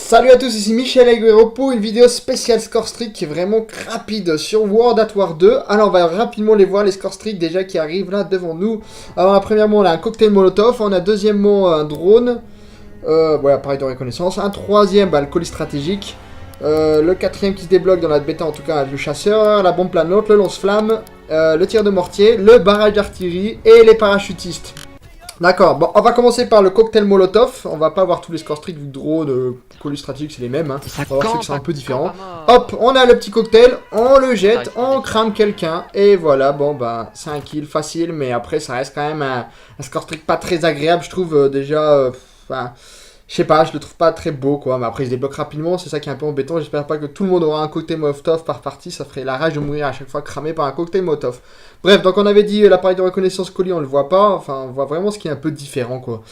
Salut à tous, ici Michel Aguero pour une vidéo spéciale score streak qui est vraiment rapide sur World at War 2. Alors on va rapidement les voir, les score streak déjà qui arrivent là devant nous. Alors premièrement on a un cocktail molotov, on a deuxièmement un drone, appareil de reconnaissance, un troisième le colis stratégique, le quatrième qui se débloque dans la bêta en tout cas le chasseur, la bombe planante, le lance-flamme, le tir de mortier, le barrage d'artillerie et les parachutistes. D'accord, bon, on va commencer par le cocktail molotov. On va pas voir tous les scores streak vu que drone, colis stratégique c'est les mêmes. Hein. On va voir ceux qui sont un peu différents. Hop, on a le petit cocktail, on le jette, on crame quelqu'un. Et voilà, bon bah c'est un kill facile, mais après ça reste quand même un score streak pas très agréable, je trouve déjà. Je sais pas, je le trouve pas très beau quoi, mais après il se débloque rapidement, c'est ça qui est un peu embêtant. J'espère pas que tout le monde aura un cocktail molotov par partie, ça ferait la rage de mourir à chaque fois cramé par un cocktail molotov. Bref, donc on avait dit l'appareil de reconnaissance colis, on le voit pas, enfin on voit vraiment ce qui est un peu différent quoi.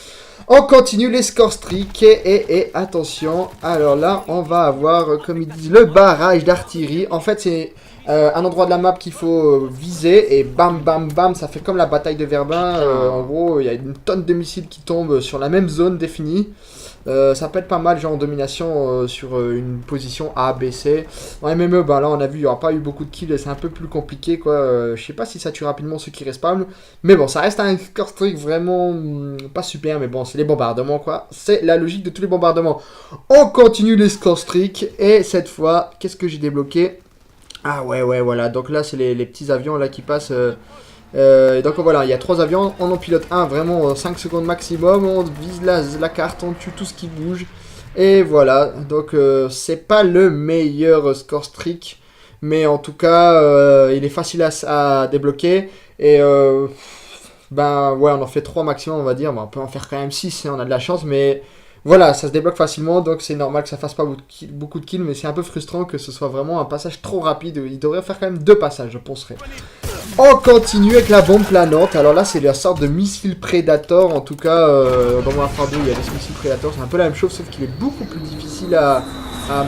On continue les score streak et attention, alors là on va avoir comme ils disent le barrage d'artillerie. En fait c'est un endroit de la map qu'il faut viser et bam bam bam, ça fait comme la bataille de Verdun. En gros il y a une tonne de missiles qui tombent sur la même zone définie. Ça peut être pas mal genre en domination sur une position A, B, C. En MME, là on a vu il n'y aura pas eu beaucoup de kills, c'est un peu plus compliqué quoi. Je sais pas si ça tue rapidement ceux qui respawnent. Mais bon, ça reste un score streak vraiment pas super, mais bon, c'est les bombardements quoi. C'est la logique de tous les bombardements. On continue les score streak et cette fois, qu'est-ce que j'ai débloqué? Ah ouais, voilà, donc là c'est les petits avions là qui passent... donc voilà, il y a 3 avions, on en pilote un vraiment 5 secondes maximum, on vise la carte, on tue tout ce qui bouge. Et voilà, donc c'est pas le meilleur score streak, mais en tout cas il est facile à débloquer. Et ouais, on en fait 3 maximum on va dire, on peut en faire quand même 6 si on a de la chance, mais... Voilà, ça se débloque facilement, donc c'est normal que ça fasse pas beaucoup de kills, mais c'est un peu frustrant que ce soit vraiment un passage trop rapide. Il devrait faire quand même 2 passages, je penserais. On continue avec la bombe planante. Alors là, c'est la sorte de missile Predator. En tout cas, dans mon fardeau, il y a des missiles Predator. C'est un peu la même chose, sauf qu'il est beaucoup plus difficile à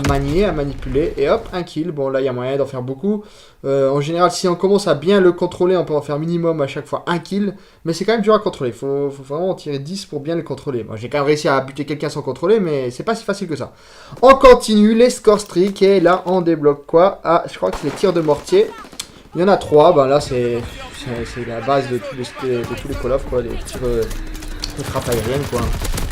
manier, à manipuler. Et hop, un kill. Bon, là, il y a moyen d'en faire beaucoup. En général, si on commence à bien le contrôler, on peut en faire minimum à chaque fois un kill. Mais c'est quand même dur à contrôler. Faut vraiment en tirer 10 pour bien le contrôler. Moi, j'ai quand même réussi à buter quelqu'un sans contrôler, mais c'est pas si facile que ça. On continue les score streak. Et là, on débloque quoi? Ah, je crois que c'est les tirs de mortier. Il y en a 3, là c'est la base de tous les Call of quoi, les tirs de frappe aérienne quoi.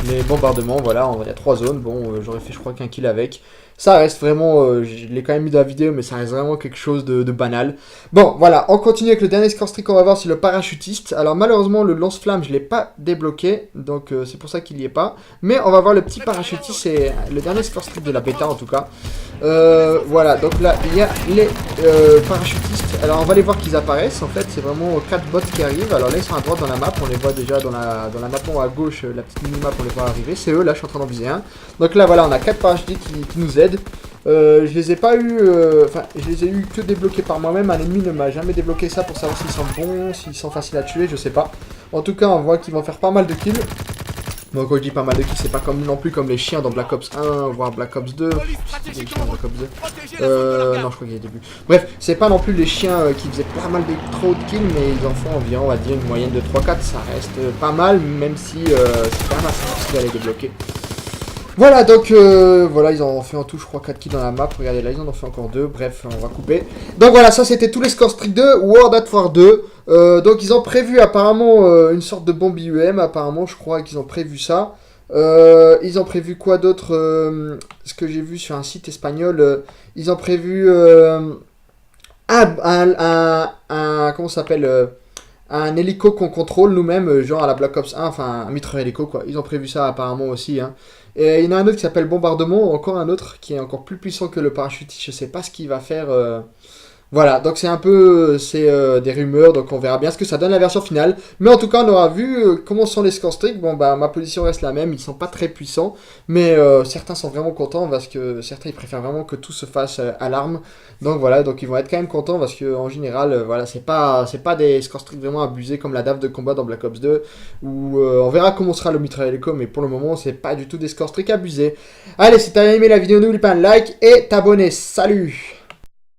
Les bombardements, voilà, il y a 3 zones, bon j'aurais fait je crois qu'un kill avec. Ça reste vraiment, je l'ai quand même mis dans la vidéo, mais ça reste vraiment quelque chose de banal. Bon, voilà, on continue avec le dernier score streak qu'on va voir, c'est le parachutiste. Alors malheureusement, le lance-flamme, je ne l'ai pas débloqué, donc c'est pour ça qu'il n'y est pas. Mais on va voir le petit parachutiste, c'est le dernier score streak de la bêta en tout cas. Voilà, donc là, il y a les parachutistes. Alors on va les voir qu'ils apparaissent, en fait, c'est vraiment 4 bots qui arrivent. Alors là, ils sont à droite dans la map, on les voit déjà dans la map à gauche, la petite mini-map, on les voit arriver. C'est eux, là, je suis en train d'en viser un. Donc là, voilà, on a 4 parachutistes qui nous aident. Je les ai pas eu, je les ai eu que débloqués par moi-même. Un ennemi ne m'a jamais débloqué ça pour savoir s'ils sont bons, s'ils sont faciles à tuer, je sais pas. En tout cas, on voit qu'ils vont faire pas mal de kills. Bon, quand je dis pas mal de kills, c'est pas comme non plus comme les chiens dans Black Ops 1, voire Black Ops 2. Les chiens dans Black Ops 2. Non, je crois qu'il y a début. Bref, c'est pas non plus les chiens qui faisaient pas mal trop de kills, mais ils en font environ, on va dire, une moyenne de 3-4. Ça reste pas mal, même si c'est quand même assez difficile à les débloquer. Voilà, donc voilà, ils en ont fait en tout, je crois, 4 kills dans la map. Regardez, là, ils en ont fait encore 2. Bref, on va couper. Donc voilà, ça, c'était tous les score streak de World at War 2. Donc, ils ont prévu apparemment une sorte de bombe IEM. Apparemment, je crois qu'ils ont prévu ça. Ils ont prévu quoi d'autre? Ce que j'ai vu sur un site espagnol, ils ont prévu comment ça s'appelle un hélico qu'on contrôle nous-mêmes, genre à la Black Ops 1, enfin un mitrailleur hélico quoi. Ils ont prévu ça apparemment aussi. Hein. Et il y en a un autre qui s'appelle bombardement, encore un autre qui est encore plus puissant que le parachutiste. Je sais pas ce qu'il va faire. Voilà, donc c'est un peu des rumeurs, donc on verra bien ce que ça donne la version finale. Mais en tout cas, on aura vu comment sont les score streak. Bon, ma position reste la même, ils sont pas très puissants. Mais certains sont vraiment contents parce que certains ils préfèrent vraiment que tout se fasse à l'arme. Donc voilà, donc ils vont être quand même contents parce que en général, voilà, c'est pas des score streak vraiment abusés comme la DAF de combat dans Black Ops 2. Où on verra comment sera le mitrailleur hélico, mais pour le moment, c'est pas du tout des score streak abusés. Allez, si t'as aimé la vidéo, n'oublie pas un like et t'abonner. Salut!